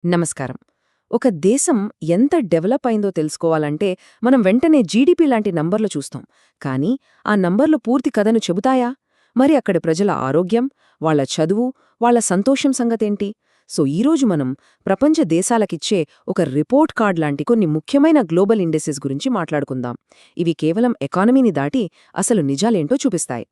నమస్కారం. ఒక దేశం ఎంత డెవలప్ అయిందో తెలుసుకోవాలంటే మనం వెంటనే జీడీపీ లాంటి నంబర్లు చూస్తాం. కానీ ఆ నంబర్లు పూర్తి కథను చెబుతాయా? మరి అక్కడి ప్రజల ఆరోగ్యం, వాళ్ళ చదువు, వాళ్ళ సంతోషం సంగతేంటి? ఈరోజు మనం ప్రపంచ దేశాలకిచ్చే ఒక రిపోర్ట్ కార్డ్ లాంటి కొన్ని ముఖ్యమైన గ్లోబల్ ఇండెక్సెస్ గురించి మాట్లాడుకుందాం. ఇవి కేవలం ఎకానమీని దాటి అసలు నిజాలేంటో చూపిస్తాయి.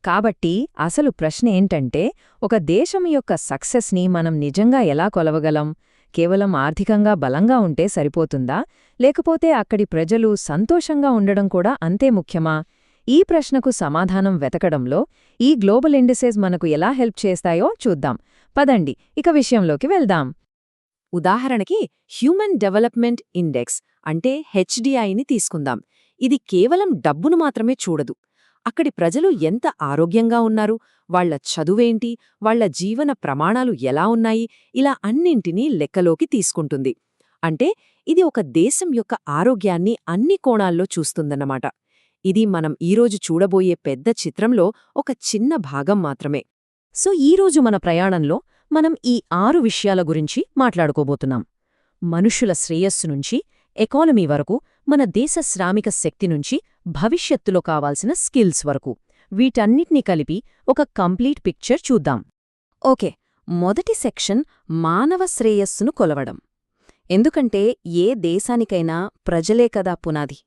కాబట్టి అసలు ప్రశ్న ఏంటంటే, ఒక దేశం యొక్క సక్సెస్ని మనం నిజంగా ఎలా కొలవగలం? కేవలం ఆర్థికంగా బలంగా ఉంటే సరిపోతుందా? లేకపోతే అక్కడి ప్రజలు సంతోషంగా ఉండడం కూడా అంతే ముఖ్యమా? ఈ ప్రశ్నకు సమాధానం వెతకడంలో ఈ గ్లోబల్ ఇండెక్సెస్ మనకు ఎలా హెల్ప్ చేస్తాయో చూద్దాం. పదండి, ఇక విషయంలోకి వెళ్దాం. ఉదాహరణకి హ్యూమన్ డెవలప్మెంట్ ఇండెక్స్ అంటే హెచ్డిఐని తీసుకుందాం. ఇది కేవలం డబ్బును మాత్రమే చూడదు. అక్కడి ప్రజలు ఎంత ఆరోగ్యంగా ఉన్నారు, వాళ్ల చదువేంటి, వాళ్ల జీవన ప్రమాణాలు ఎలా ఉన్నాయి, ఇలా అన్నింటినీ లెక్కలోకి తీసుకుంటుంది. అంటే ఇది ఒక దేశం యొక్క ఆరోగ్యాన్ని అన్ని కోణాల్లో చూస్తుందన్నమాట. ఇది మనం ఈరోజు చూడబోయే పెద్ద చిత్రంలో ఒక చిన్న భాగం మాత్రమే. ఈరోజు మన ప్రయాణంలో మనం ఈ 6 విషయాల గురించి మాట్లాడుకోబోతున్నాం. మనుషుల శ్రేయస్సు నుంచి ఎకానమీ వరకు, మన దేశ శ్రామిక శక్తి నుంచి భవిష్యత్తులో కావాల్సిన స్కిల్స్ వరకు, వీటన్నిటినీ కలిపి ఒక కంప్లీట్ పిక్చర్ చూద్దాం. ఓకే, మొదటి సెక్షన్ మానవ శ్రేయస్సును కొలవడం. ఎందుకంటే ఏ దేశానికైనా ప్రజలే కదా పునాది.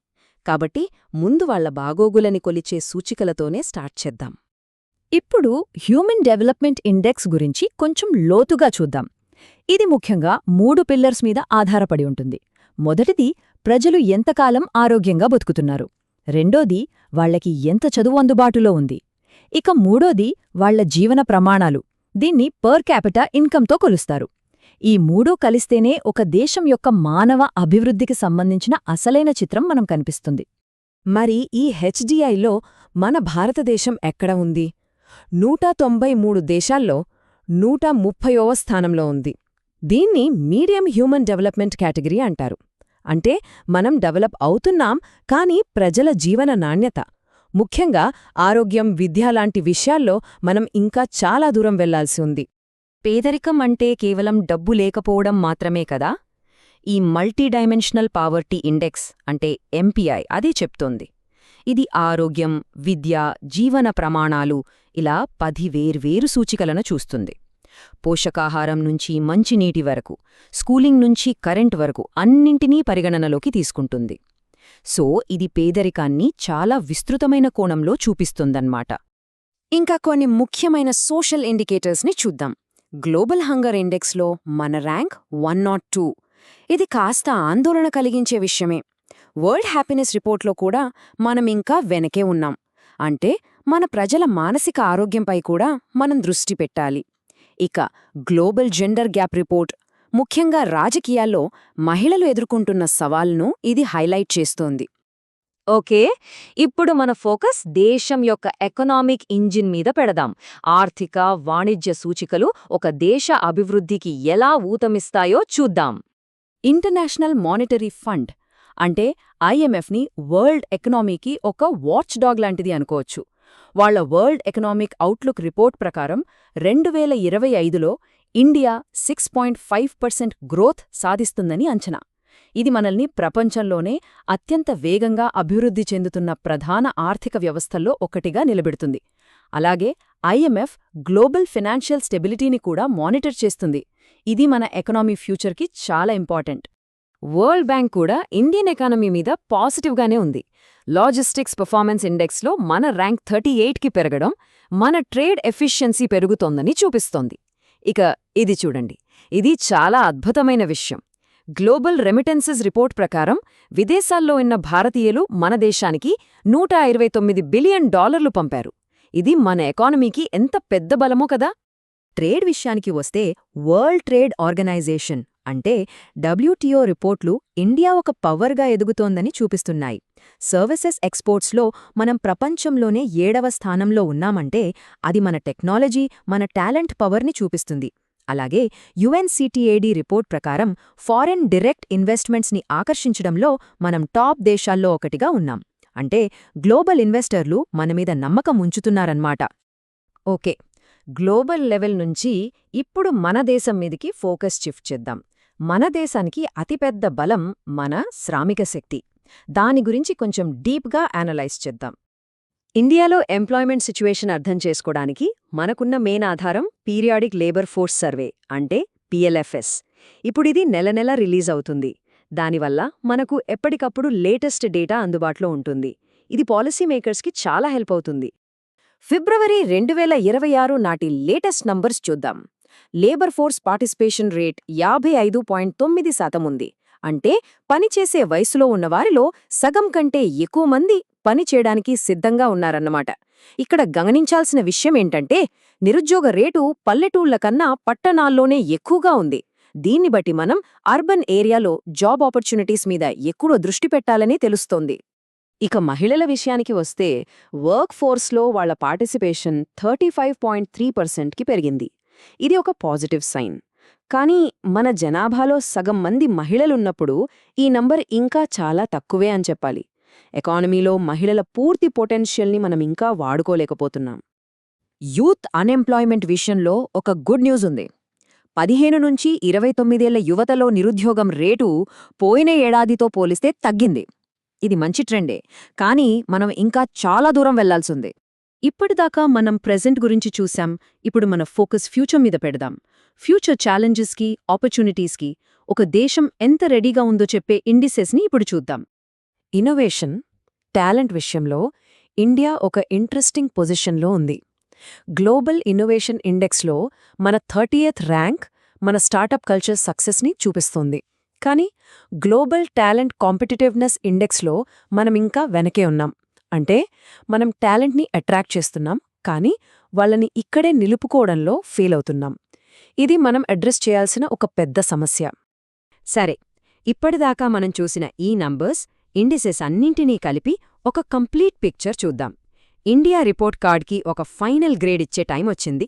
కాబట్టి ముందు వాళ్ల బాగోగులని కొలిచే సూచికలతోనే స్టార్ట్ చేద్దాం. ఇప్పుడు హ్యూమన్ డెవలప్మెంట్ ఇండెక్స్ గురించి కొంచెం లోతుగా చూద్దాం. ఇది ముఖ్యంగా 3 పిల్లర్స్ మీద ఆధారపడి ఉంటుంది. మొదటిది, ప్రజలు ఎంతకాలం ఆరోగ్యంగా బతుకుతున్నారు. రెండోది, వాళ్లకి ఎంత చదువు అందుబాటులో ఉంది. ఇక మూడోది, వాళ్ల జీవన ప్రమాణాలు. దీన్ని పర్ క్యాపిటా ఇన్కంతో కొలుస్తారు. ఈ మూడూ కలిస్తేనే ఒక దేశం యొక్క మానవ అభివృద్ధికి సంబంధించిన అసలైన చిత్రం మనం కనిపిస్తుంది. మరి ఈ హెచ్డిఐలో మన భారతదేశం ఎక్కడ ఉంది? 193 దేశాల్లో 130వ స్థానంలో ఉంది. దీన్ని మీడియం హ్యూమన్ డెవలప్మెంట్ కేటగిరీ అంటారు. అంటే మనం డెవలప్ అవుతున్నాం, కానీ ప్రజల జీవన నాణ్యత, ముఖ్యంగా ఆరోగ్యం, విద్య లాంటి విషయాల్లో మనం ఇంకా చాలా దూరం వెళ్లాల్సి ఉంది. పేదరికం అంటే కేవలం డబ్బు లేకపోవడం మాత్రమే కదా? ఈ మల్టీడైమెన్షనల్ పావర్టీ ఇండెక్స్ అంటే ఎంపీఐ అదే చెప్తోంది. ఇది ఆరోగ్యం, విద్య, జీవన ప్రమాణాలు ఇలా 10 వేర్వేరు సూచికలను చూస్తుంది. పోషకాహారం నుంచి మంచినీటి వరకు, స్కూలింగ్ నుంచి కరెంట్ వరకు అన్నింటినీ పరిగణనలోకి తీసుకుంటుంది. ఇది పేదరికాన్ని చాలా విస్తృతమైన కోణంలో చూపిస్తుందన్నమాట. ఇంకా కొన్ని ముఖ్యమైన సోషల్ ఇండికేటర్స్ని చూద్దాం. గ్లోబల్ హంగర్ ఇండెక్స్లో మన ర్యాంక్ 102. ఇది కాస్త ఆందోళన కలిగించే విషయమే. వరల్డ్ హ్యాపీనెస్ రిపోర్ట్లో కూడా మనం ఇంకా వెనకే ఉన్నాం. అంటే మన ప్రజల మానసిక ఆరోగ్యంపై కూడా మనం దృష్టి పెట్టాలి. ఇక గ్లోబల్ జెండర్ గ్యాప్ రిపోర్ట్, ముఖ్యంగా రాజకీయాల్లో మహిళలు ఎదుర్కొంటున్న సవాల్ను ఇది హైలైట్ చేస్తోంది. ఓకే, ఇప్పుడు మన ఫోకస్ దేశం యొక్క ఎకనామిక్ ఇంజిన్ మీద పెడదాం. ఆర్థిక, వాణిజ్య సూచికలు ఒక దేశ అభివృద్ధికి ఎలా ఊతమిస్తాయో చూద్దాం. ఇంటర్నేషనల్ మానిటరీ ఫండ్ అంటే ఐఎంఎఫ్ని వరల్డ్ ఎకనామీకి ఒక వాచ్ డాగ్ లాంటిది అనుకోవచ్చు. వాళ్ల వరల్డ్ ఎకనామిక్ అవుట్లుక్ రిపోర్ట్ ప్రకారం 2025లో ఇండియా 6.5% గ్రోత్ సాధిస్తుందని అంచనా. ఇది మనల్ని ప్రపంచంలోనే అత్యంత వేగంగా అభివృద్ధి చెందుతున్న ప్రధాన ఆర్థిక వ్యవస్థల్లో ఒకటిగా నిలబెడుతుంది. అలాగే ఐఎంఎఫ్ గ్లోబల్ ఫైనాన్షియల్ స్టెబిలిటీని కూడా మానిటర్ చేస్తుంది. ఇది మన ఎకనామీ ఫ్యూచర్కి చాలా ఇంపార్టెంట్. వరల్డ్ బ్యాంక్ కూడా ఇండియన్ ఎకానమీ మీద పాజిటివ్గానే ఉంది. లాజిస్టిక్స్ పర్ఫార్మెన్స్ ఇండెక్స్లో మన ర్యాంక్ 38కి పెరగడం మన ట్రేడ్ ఎఫిషియన్సీ పెరుగుతోందని చూపిస్తోంది. ఇక ఇది చూడండి, ఇది చాలా అద్భుతమైన విషయం. గ్లోబల్ రెమిటెన్సెస్ రిపోర్ట్ ప్రకారం విదేశాల్లో ఉన్న భారతీయులు మన దేశానికి $129 బిలియన్ పంపారు. ఇది మన ఎకానమీకి ఎంత పెద్ద బలమో కదా. ట్రేడ్ విషయానికి వస్తే వరల్డ్ ట్రేడ్ ఆర్గనైజేషన్ అంటే WTO రిపోర్ట్లు ఇండియా ఒక పవర్గా ఎదుగుతోందని చూపిస్తున్నాయి. సర్వీసెస్ ఎక్స్పోర్ట్స్లో మనం ప్రపంచంలోనే 7వ స్థానంలో ఉన్నామంటే అది మన టెక్నాలజీ, మన టాలెంట్ పవర్ని చూపిస్తుంది. అలాగే UNCTAD రిపోర్ట్ ప్రకారం ఫారెన్ డైరెక్ట్ ఇన్వెస్ట్మెంట్స్ని ఆకర్షించడంలో మనం టాప్ దేశాల్లో ఒకటిగా ఉన్నాం. అంటే గ్లోబల్ ఇన్వెస్టర్లు మనమీద నమ్మకం ఉంచుతున్నారన్నమాట. ఓకే, గ్లోబల్ లెవెల్ నుంచి ఇప్పుడు మన దేశం మీదికి ఫోకస్ షిఫ్ట్ చేద్దాం. మన దేశానికి అతిపెద్ద బలం మన శ్రామిక శక్తి. దాని గురించి కొంచెం డీప్గా అనలైజ్ చేద్దాం. ఇండియాలో ఎంప్లాయ్మెంట్ సిచ్యువేషన్ అర్థం చేసుకోవడానికి మనకున్న మెయిన్ ఆధారం పీరియాడిక్ లేబర్ ఫోర్స్ సర్వే అంటే పిఎల్ఎఫ్ఎస్. ఇప్పుడిది నెల రిలీజ్ అవుతుంది. దానివల్ల మనకు ఎప్పటికప్పుడు లేటెస్ట్ డేటా అందుబాటులో ఉంటుంది. ఇది పాలసీ మేకర్స్కి చాలా హెల్ప్ అవుతుంది. ఫిబ్రవరి 2026 నాటి లేటెస్ట్ నంబర్స్ చూద్దాం. లేబర్ ఫోర్స్ పార్టిసిపేషన్ రేట్ 55.9% ఉంది. అంటే పనిచేసే వయసులో ఉన్నవారిలో సగం కంటే ఎక్కువ మంది పనిచేయడానికి సిద్ధంగా ఉన్నారన్నమాట. ఇక్కడ గమనించాల్సిన విషయమేంటంటే నిరుద్యోగ రేటు పల్లెటూళ్ల కన్నా పట్టణాల్లోనే ఎక్కువగా ఉంది. దీన్ని బట్టి మనం అర్బన్ ఏరియాలో జాబ్ ఆపర్చునిటీస్ మీద ఎక్కువ దృష్టి పెట్టాలని తెలుస్తోంది. ఇక మహిళల విషయానికి వస్తే వర్క్ ఫోర్స్లో వాళ్ల పార్టిసిపేషన్ 35.3%కి పెరిగింది. ఇది ఒక పాజిటివ్ సైన్. కానీ మన జనాభాలో సగం మంది మహిళలున్నప్పుడు ఈ నంబర్ ఇంకా చాలా తక్కువే అని చెప్పాలి. ఎకానమీలో మహిళల పూర్తి పొటెన్షియల్ని మనం ఇంకా వాడుకోలేకపోతున్నాం. యూత్ అన్ఎంప్లాయ్మెంట్ విషయంలో ఒక గుడ్ న్యూస్ ఉంది. 15 నుంచి 29 ఏళ్ల యువతలో నిరుద్యోగం రేటు పోయిన ఏడాదితో పోలిస్తే తగ్గింది. ఇది మంచి ట్రెండే. కానీ మనం ఇంకా చాలా దూరం వెళ్లాల్సింది. ఇప్పటిదాకా మనం ప్రెజెంట్ గురించి చూశాం. ఇప్పుడు మన ఫోకస్ ఫ్యూచర్ మీద పెడదాం. ఫ్యూచర్ ఛాలెంజెస్కి, ఆపర్చునిటీస్కి ఒక దేశం ఎంత రెడీగా ఉందో చెప్పే ఇండిసెస్ని ఇప్పుడు చూద్దాం. ఇన్నోవేషన్, టాలెంట్ విషయంలో ఇండియా ఒక ఇంట్రెస్టింగ్ పొజిషన్లో ఉంది. గ్లోబల్ ఇన్నోవేషన్ ఇండెక్స్లో మన 30th ర్యాంక్ మన స్టార్టప్ కల్చర్ సక్సెస్ని చూపిస్తోంది. కానీ గ్లోబల్ టాలెంట్ కాంపిటిటివ్నెస్ ఇండెక్స్లో మనం ఇంకా వెనకే ఉన్నాం. అంటే మనం టాలెంట్ని అట్రాక్ట్ చేస్తున్నాం, కానీ వాళ్ళని ఇక్కడే నిలుపుకోవడంలో ఫెయిల్ అవుతున్నాం. ఇది మనం అడ్రస్ చేయాల్సిన ఒక పెద్ద సమస్య. సరే, ఇప్పటిదాకా మనం చూసిన ఈ నంబర్స్, ఇండిసెస్ అన్నింటినీ కలిపి ఒక కంప్లీట్ పిక్చర్ చూద్దాం. ఇండియా రిపోర్ట్ కార్డ్కి ఒక ఫైనల్ గ్రేడ్ ఇచ్చే టైం వచ్చింది.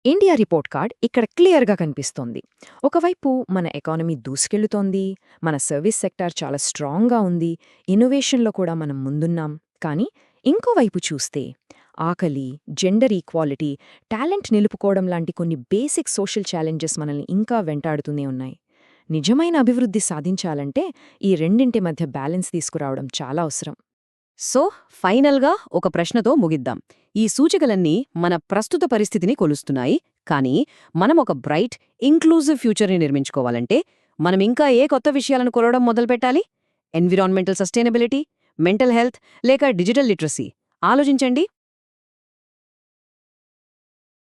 ఇండియా రిపోర్ట్ కార్డ్ ఇక్కడ క్లియర్గా కనిపిస్తోంది. ఒకవైపు మన ఎకానమీ దూసుకెళ్తోంది, మన సర్వీస్ సెక్టార్ చాలా స్ట్రాంగ్గా ఉంది, ఇన్నోవేషన్లో కూడా మనం ముందున్నాం. కానీ ఇంకోవైపు చూస్తే ఆకలి, జెండర్ ఈక్వాలిటీ, టాలెంట్ నిలుపుకోవడం లాంటి కొన్ని బేసిక్ సోషల్ ఛాలెంజెస్ మనల్ని ఇంకా వెంటాడుతూనే ఉన్నాయి. నిజమైన అభివృద్ధి సాధించాలంటే ఈ రెండింటి మధ్య బ్యాలెన్స్ తీసుకురావడం చాలా అవసరం. సో ఫైనల్గా ఒక ప్రశ్నతో ముగిద్దాం. ఈ సూచికలన్నీ మన ప్రస్తుత పరిస్థితిని కొలుస్తున్నాయి. కానీ మనం ఒక బ్రైట్, ఇంక్లూజివ్ ఫ్యూచర్ని నిర్మించుకోవాలంటే మనం ఇంకా ఏ కొత్త విషయాలను కొలవడం మొదలుపెట్టాలి? ఎన్విరాన్మెంటల్ సస్టైనబిలిటీ, మెంటల్ హెల్త్ లేక డిజిటల్ లిటరసీ? ఆలోచించండి.